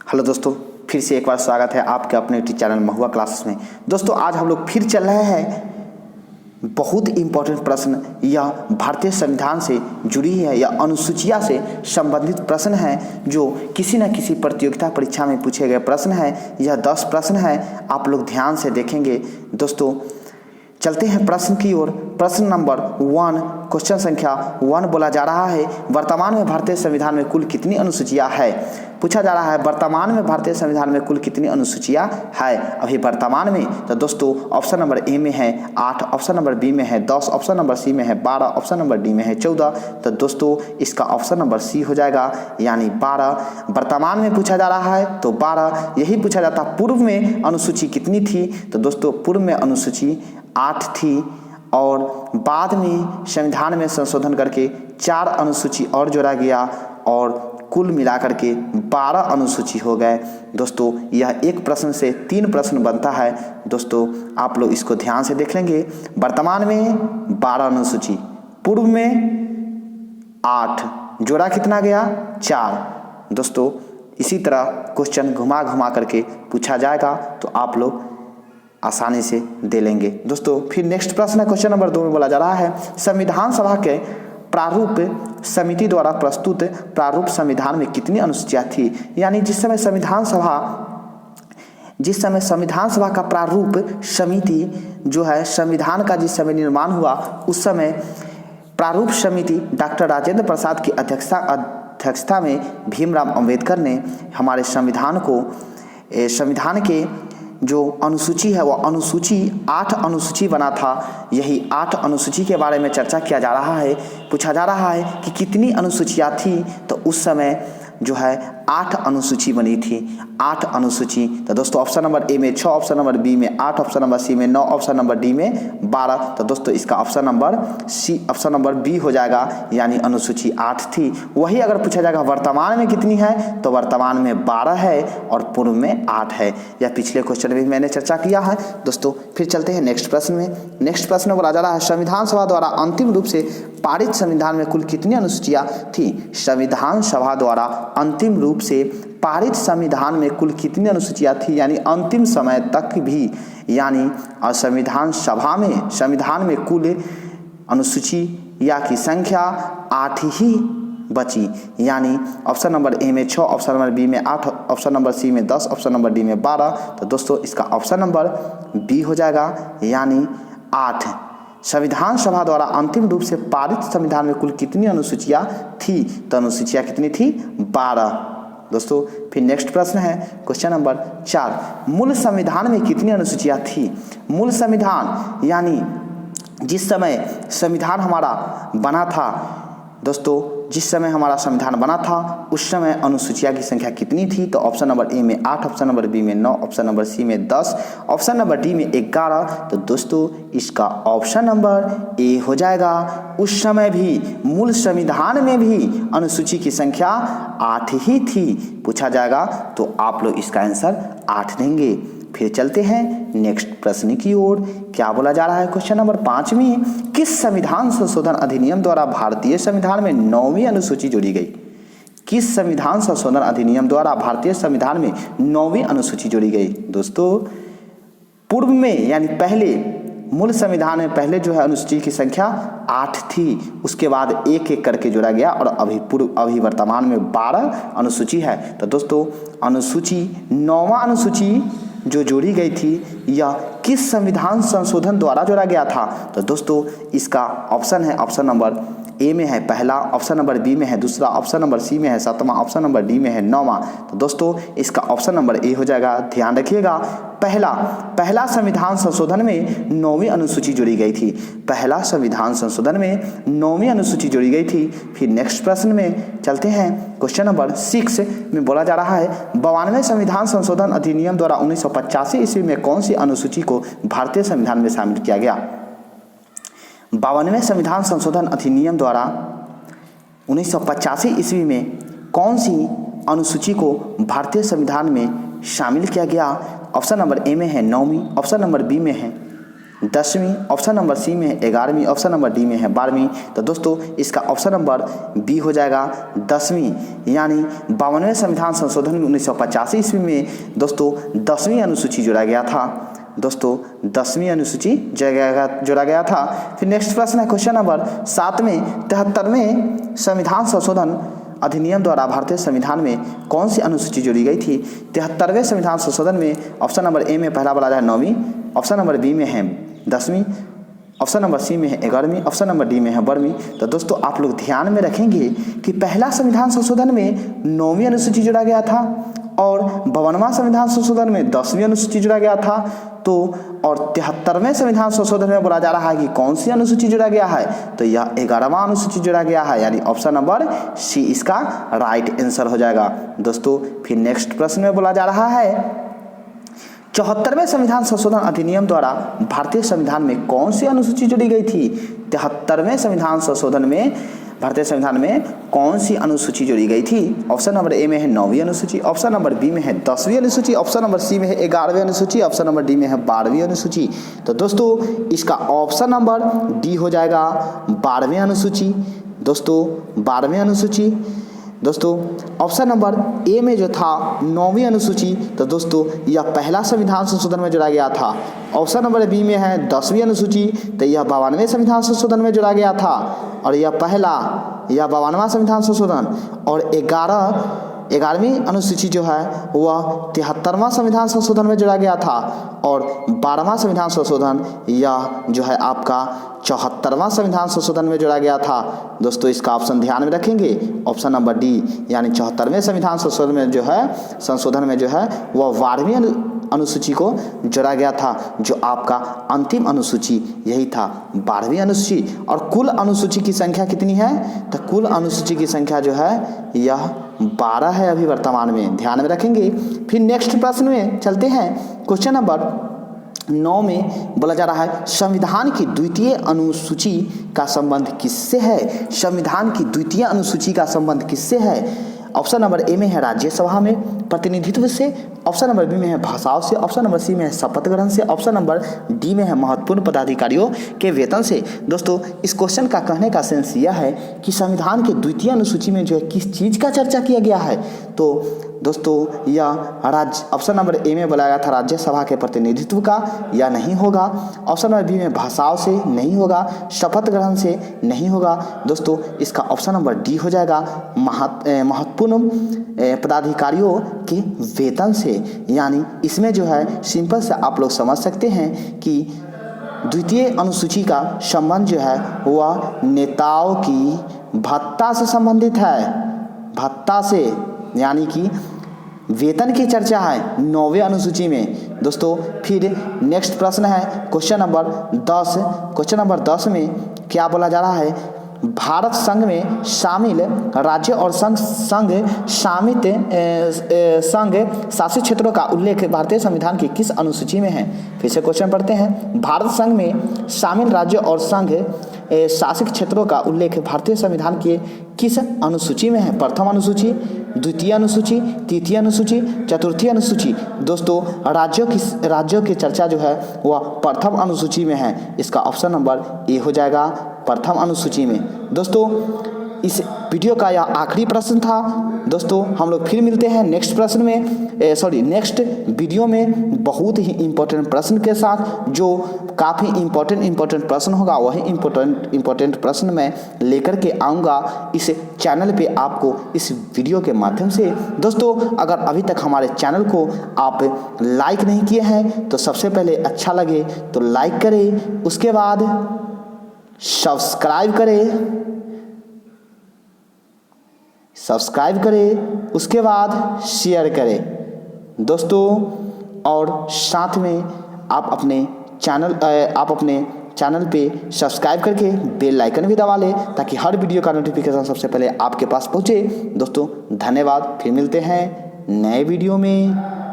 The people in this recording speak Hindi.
हेलो दोस्तों, फिर से एक बार स्वागत है आपके अपने यूट्यूब चैनल महुआ क्लासेस में। दोस्तों आज हम लोग फिर चल रहे हैं बहुत इंपॉर्टेंट प्रश्न या भारतीय संविधान से जुड़ी है या अनुसूचिया से संबंधित प्रश्न है जो किसी न किसी प्रतियोगिता परीक्षा में पूछे गए प्रश्न है। यह 10 प्रश्न है, आप लोग ध्यान से देखेंगे। दोस्तों चलते हैं प्रश्न की ओर। प्रश्न नंबर 1, क्वेश्चन संख्या 1 बोला जा रहा है, वर्तमान में भारतीय संविधान में कुल कितनी अनुसूचियां है। पूछा जा रहा है वर्तमान में भारतीय संविधान में कुल कितनी अनुसूचियां है अभी वर्तमान में। तो दोस्तों ऑप्शन नंबर ए में है 8, ऑप्शन नंबर बी में है 10, ऑप्शन नंबर सी में है 12, ऑप्शन नंबर डी में है 14। तो दोस्तों इसका ऑप्शन नंबर सी हो जाएगा, यानी 12। वर्तमान में पूछा जा रहा है तो 12। यही पूछा जाता पूर्व में अनुसूची कितनी थी। तो दोस्तों पूर्व में अनुसूची 8 थी और बाद में संविधान में संशोधन करके 4 अनुसूची और जोड़ा गया और कुल मिलाकर के 12 अनुसूची हो गए। दोस्तों यह एक प्रश्न से 3 प्रश्न बनता है। दोस्तों आप लोग इसको ध्यान से देख लेंगे। वर्तमान में 12 अनुसूची, पूर्व में 8, जोड़ा कितना गया 4। दोस्तों इसी तरह क्वेश्चन घुमा घुमा करके पूछा जाएगा तो आप लोग आसानी से दे लेंगे। दोस्तों फिर नेक्स्ट प्रश्न है क्वेश्चन नंबर 2 में बोला जा रहा है, संविधान सभा के प्रारूप समिति द्वारा प्रस्तुत प्रारूप संविधान में कितनी अनुसूचियां थी। यानी जिस समय संविधान सभा का प्रारूप समिति जो है संविधान का जिस समय निर्माण हुआ उस समय प्रारूप समिति डॉक्टर राजेंद्र प्रसाद की अध्यक्षता में भीमराव अंबेडकर ने हमारे संविधान के जो अनुसूची है वो अनुसूची 8 अनुसूची बना था। यही 8 अनुसूची के बारे में चर्चा किया जा रहा है। पूछा जा रहा है कि कितनी अनुसूचियां थी। तो उस समय जो है 8 अनुसूची बनी थी, 8 अनुसूची। तो दोस्तों ऑप्शन नंबर ए में 6, ऑप्शन नंबर बी में 8, ऑप्शन नंबर सी में 9, ऑप्शन नंबर डी में 12। तो दोस्तों इसका ऑप्शन नंबर बी हो जाएगा, यानी अनुसूची 8 थी। वही अगर पूछा जाएगा वर्तमान में कितनी है तो वर्तमान में 12 है और पूर्व में 8 है। यह पिछले क्वेश्चन में मैंने चर्चा किया है। दोस्तों फिर चलते हैं नेक्स्ट प्रश्न में। नेक्स्ट प्रश्न में बोला जा रहा है, संविधान सभा द्वारा अंतिम रूप से पारित संविधान में कुल कितनी अनुसूचियां थी। संविधान सभा द्वारा अंतिम रूप से पारित संविधान में कुल कितनी अनुसूचियां थी, यानी अंतिम समय तक भी, यानी संविधान में कुल अनुसूचियां की संख्या 8 ही बची। यानी ऑप्शन नंबर ए में 6, ऑप्शन नंबर बी में 8, ऑप्शन नंबर सी में 10, ऑप्शन नंबर डी में 12। तो दोस्तों इसका ऑप्शन नंबर बी हो जाएगा, यानी 8। संविधान सभा द्वारा अंतिम रूप से पारित संविधान में कुल कितनी अनुसूचियां थी। तो अनुसूचियां कितनी थी 12। दोस्तों फिर नेक्स्ट प्रश्न है क्वेश्चन नंबर 4, मूल संविधान में कितनी अनुसूचियां थी। मूल संविधान यानी जिस समय संविधान हमारा बना था, दोस्तों जिस समय हमारा संविधान बना था उस समय अनुसूचियां की संख्या कितनी थी। तो ऑप्शन नंबर ए में 8, ऑप्शन नंबर बी में 9, ऑप्शन नंबर सी में 10, ऑप्शन नंबर डी में 11। तो दोस्तों इसका ऑप्शन नंबर ए हो जाएगा। उस समय भी मूल संविधान में भी अनुसूची की संख्या 8 ही थी। पूछा जाएगा तो आप लोग इसका आंसर 8 देंगे। फिर चलते हैं नेक्स्ट प्रश्न की ओर। क्या बोला जा रहा है क्वेश्चन नंबर 5 में, किस संविधान संशोधन अधिनियम द्वारा भारतीय संविधान में 9वीं अनुसूची जोड़ी गई। किस संविधान संशोधन अधिनियम द्वारा भारतीय संविधान में 9वीं अनुसूची जोड़ी गई। दोस्तों पूर्व में यानी पहले मूल संविधान में पहले जो है अनुसूची की संख्या 8 थी, उसके बाद एक एक करके जोड़ा गया और अभी वर्तमान में 12 अनुसूची है। तो दोस्तों अनुसूची 9वां अनुसूची जो जोड़ी गई थी यह किस संविधान संशोधन द्वारा जोड़ा गया था। तो दोस्तों इसका ऑप्शन है, ऑप्शन नंबर ए में है पहला, ऑप्शन नंबर बी में है दूसरा, ऑप्शन नंबर सी में है 7वां, ऑप्शन नंबर डी में है 9वां। तो दोस्तों इसका ऑप्शन नंबर ए हो जाएगा। ध्यान रखिएगा, पहला संविधान संशोधन में 9वीं अनुसूची जोड़ी गई थी। पहला संविधान संशोधन में 9वीं अनुसूची जोड़ी गई थी। फिर नेक्स्ट प्रश्न में चलते हैं क्वेश्चन नंबर 6 में बोला जा रहा है, 92वें संविधान संशोधन अधिनियम द्वारा 1985 ईस्वी में कौन सी अनुसूची को भारतीय संविधान में शामिल किया गया। 52वें संविधान संशोधन अधिनियम द्वारा 1985 ईस्वी में कौन सी अनुसूची को भारतीय संविधान में शामिल किया गया। ऑप्शन नंबर ए में है 9वीं, ऑप्शन नंबर बी में है 10वीं, ऑप्शन नंबर सी में है 11वीं, ऑप्शन नंबर डी में है 12वीं। तो दोस्तों इसका ऑप्शन नंबर बी हो जाएगा 10वीं, यानी 52वें संविधान संशोधन में 1985 ईस्वी में दोस्तों 10वीं अनुसूची जोड़ा गया था। दोस्तों 10वीं अनुसूची जोड़ा गया था। फिर नेक्स्ट प्रश्न है क्वेश्चन नंबर 7 में 73वें संविधान संशोधन अधिनियम द्वारा भारतीय संविधान में कौन सी अनुसूची जोड़ी गई थी? 73वें संविधान संशोधन में ऑप्शन नंबर ए में पहला बोला जाए 9वीं, ऑप्शन नंबर बी में है 10वीं, ऑप्शन नंबर सी में है 11वीं, ऑप्शन नंबर डी में है 12वीं। तो दोस्तों आप लोग ध्यान में रखेंगे कि पहला संविधान संशोधन में 9वीं अनुसूची जोड़ा गया था और 52वां संविधान संशोधन में 10वीं अनुसूची जोड़ा गया था। तो और 73वें संविधान संशोधन में बोला जा रहा है कि कौन सी अनुसूची जोड़ा गया है? तो यह 11वां अनुसूची जोड़ा गया है, यानी ऑप्शन नंबर सी इसका राइट आंसर हो जाएगा। दोस्तों फिर नेक्स्ट प्रश्न में बोला जा रहा है 74वें संविधान संशोधन अधिनियम द्वारा भारतीय संविधान में कौन सी अनुसूची जोड़ी गई थी? 73वें संविधान संशोधन में भारतीय संविधान में कौन सी अनुसूची जोड़ी गई थी? ऑप्शन नंबर ए में है 9वीं अनुसूची, ऑप्शन नंबर बी में है 10वीं अनुसूची, ऑप्शन नंबर सी में है 11वीं अनुसूची, ऑप्शन नंबर डी में है 12वीं अनुसूची। तो दोस्तों इसका ऑप्शन नंबर डी हो जाएगा 12वीं अनुसूची। दोस्तों 12वीं अनुसूची। दोस्तों ऑप्शन नंबर ए में जो था 9वीं अनुसूची, तो दोस्तों यह पहला संविधान संशोधन में जोड़ा गया था। ऑप्शन नंबर बी में है 10वीं अनुसूची, तो यह 52वें संविधान संशोधन में जोड़ा गया था और यह 52वां संविधान संशोधन। और 11वीं अनुसूची जो है वह 73वां संविधान संशोधन में जोड़ा गया था और 12वां संविधान संशोधन यह जो है आपका 74वां संविधान संशोधन में जोड़ा गया था। दोस्तों इसका ऑप्शन ध्यान में रखेंगे, ऑप्शन नंबर डी, यानी 74वें संविधान संशोधन में जो है वह 12वीं अनुसूची को जोड़ा गया था, जो आपका अंतिम अनुसूची यही था 12वीं अनुसूची। और कुल अनुसूची की संख्या कितनी है? तो कुल अनुसूची की संख्या जो है यह 12 है अभी वर्तमान में, ध्यान में रखेंगे। फिर नेक्स्ट प्रश्न में चलते हैं। क्वेश्चन नंबर 9 में बोला जा रहा है संविधान की द्वितीय अनुसूची का संबंध किससे है? संविधान की द्वितीय अनुसूची का संबंध किससे है? ऑप्शन नंबर ए में है राज्यसभा में प्रतिनिधित्व से, ऑप्शन नंबर बी में है भाषाओं से, ऑप्शन नंबर सी में है शपथ ग्रहण से, ऑप्शन नंबर डी में है महत्वपूर्ण पदाधिकारियों के वेतन से। दोस्तों इस क्वेश्चन का कहने का सेंस यह है कि संविधान के द्वितीय अनुसूची में जो है किस चीज़ का चर्चा किया गया है? तो दोस्तों यह ऑप्शन नंबर ए में बोला गया था राज्यसभा के प्रतिनिधित्व का, या नहीं होगा। ऑप्शन नंबर बी में भाषाओं से नहीं होगा, शपथ ग्रहण से नहीं होगा। दोस्तों इसका ऑप्शन नंबर डी हो जाएगा महत्वपूर्ण पदाधिकारियों के वेतन से, यानी इसमें जो है सिंपल से आप लोग समझ सकते हैं कि द्वितीय अनुसूची का संबंध जो है वह नेताओं की भत्ता से संबंधित है, भत्ता से, यानी कि वेतन की चर्चा है 9वें अनुसूची में। दोस्तों फिर नेक्स्ट प्रश्न है क्वेश्चन नंबर 10। क्वेश्चन नंबर 10 में क्या बोला जा रहा है? भारत संघ में शामिल राज्य और संघ शासित क्षेत्रों का उल्लेख भारतीय संविधान की किस अनुसूची में है? फिर से क्वेश्चन पढ़ते हैं। भारत संघ में शामिल राज्य और संघ शासित क्षेत्रों का उल्लेख भारतीय संविधान के किस अनुसूची में है? प्रथम अनुसूची, द्वितीय अनुसूची, तृतीय अनुसूची, चतुर्थी अनुसूची। दोस्तों राज्यों की चर्चा जो है वह प्रथम अनुसूची में है, इसका ऑप्शन नंबर ए हो जाएगा प्रथम अनुसूची में। दोस्तों इस वीडियो का यह आखिरी प्रश्न था। दोस्तों हम लोग फिर मिलते हैं नेक्स्ट प्रश्न में नेक्स्ट वीडियो में बहुत ही इम्पोर्टेंट प्रश्न के साथ, जो काफ़ी इम्पोर्टेंट प्रश्न होगा। वही इम्पोर्टेंट प्रश्न मैं लेकर के आऊँगा इस चैनल पे आपको इस वीडियो के माध्यम से। दोस्तों अगर अभी तक हमारे चैनल को आप लाइक नहीं किए हैं तो सबसे पहले अच्छा लगे तो लाइक करें, उसके बाद सब्सक्राइब करें, उसके बाद शेयर करें दोस्तों। और साथ में आप अपने चैनल पे सब्सक्राइब करके बेल आइकन भी दबा लें ताकि हर वीडियो का नोटिफिकेशन सबसे पहले आपके पास पहुंचे। दोस्तों धन्यवाद, फिर मिलते हैं नए वीडियो में।